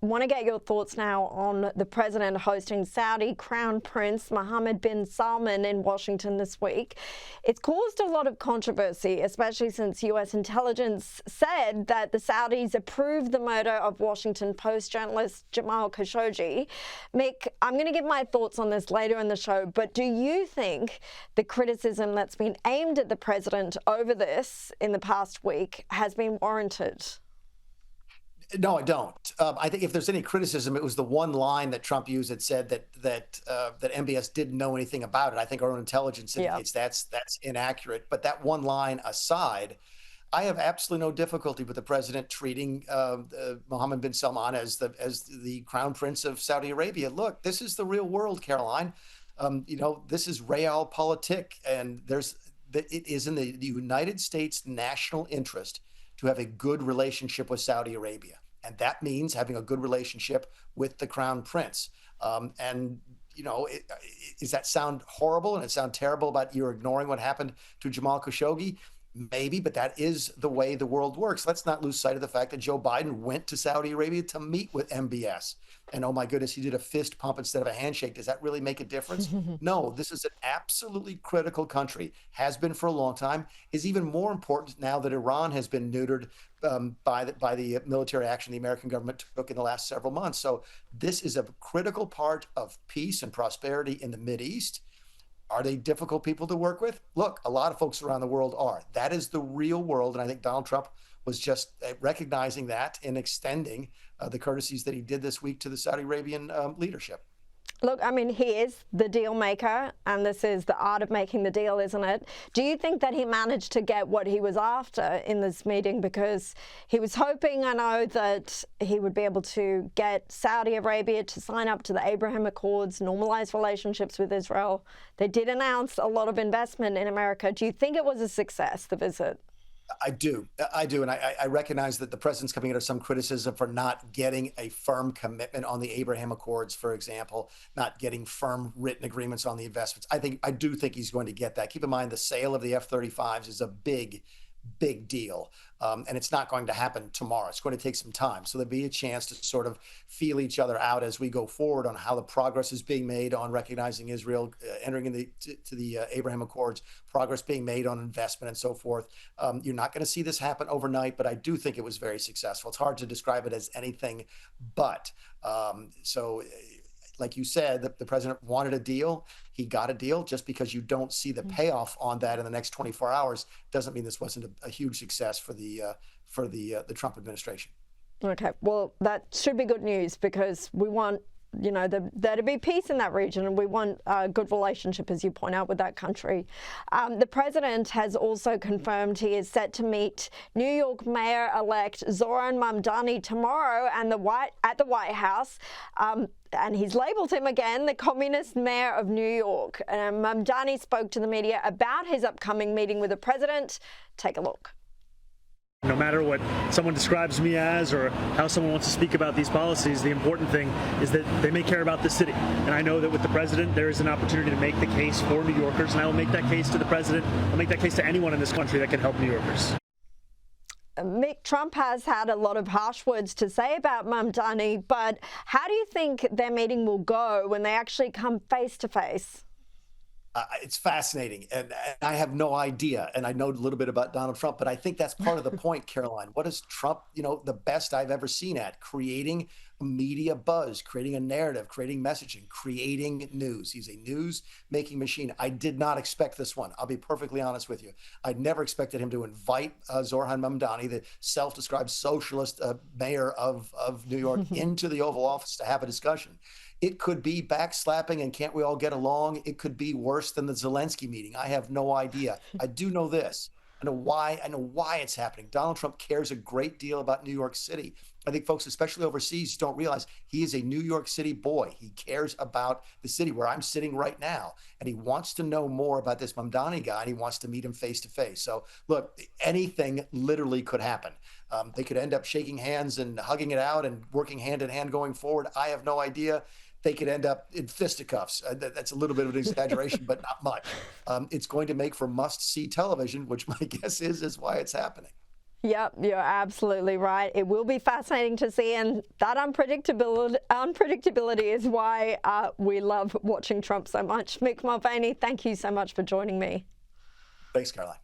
want to get your thoughts now on the president hosting Saudi Crown Prince Mohammed bin Salman in Washington this week. It's caused a lot of controversy, especially since US intelligence said that the Saudis approved the murder of Washington Post journalist Jamal Khashoggi. Mick, I'm going to give my thoughts on this later in the show, but do you think the criticism that's been aimed at the president over this in the past week has been warranted? No, I don't. I think if there's any criticism, it was the one line that Trump used that said that MBS didn't know anything about it. I think our own intelligence indicates that's inaccurate. But that one line aside, I have absolutely no difficulty with the president treating Mohammed bin Salman as the crown prince of Saudi Arabia. Look, this is the real world, Caroline. This is realpolitik, and it is in the United States national interest to have a good relationship with Saudi Arabia. And that means having a good relationship with the crown prince. Does that sound horrible and it sound terrible about you're ignoring what happened to Jamal Khashoggi? Maybe, but that is the way the world works. Let's not lose sight of the fact that Joe Biden went to Saudi Arabia to meet with MBS. And oh my goodness, he did a fist pump instead of a handshake. Does that really make a difference? No, this is an absolutely critical country, has been for a long time, is even more important now that Iran has been neutered by the military action the American government took in the last several months. So this is a critical part of peace and prosperity in the Mideast. Are they difficult people to work with? Look, a lot of folks around the world are. That is the real world. And I think Donald Trump was just recognizing that and extending the courtesies that he did this week to the Saudi Arabian leadership. Look, I mean, he is the deal maker, and this is the art of making the deal, isn't it? Do you think that he managed to get what he was after in this meeting? Because he was hoping, I know, that he would be able to get Saudi Arabia to sign up to the Abraham Accords, normalize relationships with Israel. They did announce a lot of investment in America. Do you think it was a success, the visit? I do. And I recognize that the president's coming under some criticism for not getting a firm commitment on the Abraham Accords, for example, not getting firm written agreements on the investments. I do think he's going to get that. Keep in mind, the sale of the F-35s is a big deal. And it's not going to happen tomorrow. It's going to take some time. So there'll be a chance to sort of feel each other out as we go forward on how the progress is being made on recognizing Israel, entering into the Abraham Accords, progress being made on investment and so forth. You're not going to see this happen overnight, but I do think it was very successful. It's hard to describe it as anything but. Like you said, the president wanted a deal. He got a deal. Just because you don't see the payoff on that in the next 24 hours doesn't mean this wasn't a huge success for the Trump administration. Okay, well, that should be good news because we want there to be peace in that region, and we want a good relationship, as you point out, with that country. The president has also confirmed he is set to meet New York Mayor-elect Zohran Mamdani tomorrow at the White House. And he's labeled him again the communist mayor of New York. Mamdani spoke to the media about his upcoming meeting with the president. Take a look. No matter what someone describes me as or how someone wants to speak about these policies, the important thing is that they may care about the city. And I know that with the president, there is an opportunity to make the case for New Yorkers, and I will make that case to the president. I'll make that case to anyone in this country that can help New Yorkers. Mick, Trump has had a lot of harsh words to say about Mamdani, but how do you think their meeting will go when they actually come face to face? It's fascinating, and I have no idea, and I know a little bit about Donald Trump, but I think that's part of the point, Caroline. What is Trump, the best I've ever seen at? Creating a media buzz, creating a narrative, creating messaging, creating news. He's a news-making machine. I did not expect this one. I'll be perfectly honest with you. I'd never expected him to invite Zohran Mamdani, the self-described socialist mayor of New York, into the Oval Office to have a discussion. It could be backslapping and can't we all get along? It could be worse than the Zelensky meeting. I have no idea. I do know this. I know why it's happening. Donald Trump cares a great deal about New York City. I think folks, especially overseas, don't realize he is a New York City boy. He cares about the city where I'm sitting right now. And he wants to know more about this Mamdani guy, and he wants to meet him face to face. So look, anything literally could happen. They could end up shaking hands and hugging it out and working hand in hand going forward. I have no idea. They could end up in fisticuffs. That's a little bit of an exaggeration, but not much. It's going to make for must-see television, which my guess is why it's happening. Yep, you're absolutely right. It will be fascinating to see, and that unpredictability is why we love watching Trump so much. Mick Mulvaney, thank you so much for joining me. Thanks, Caroline.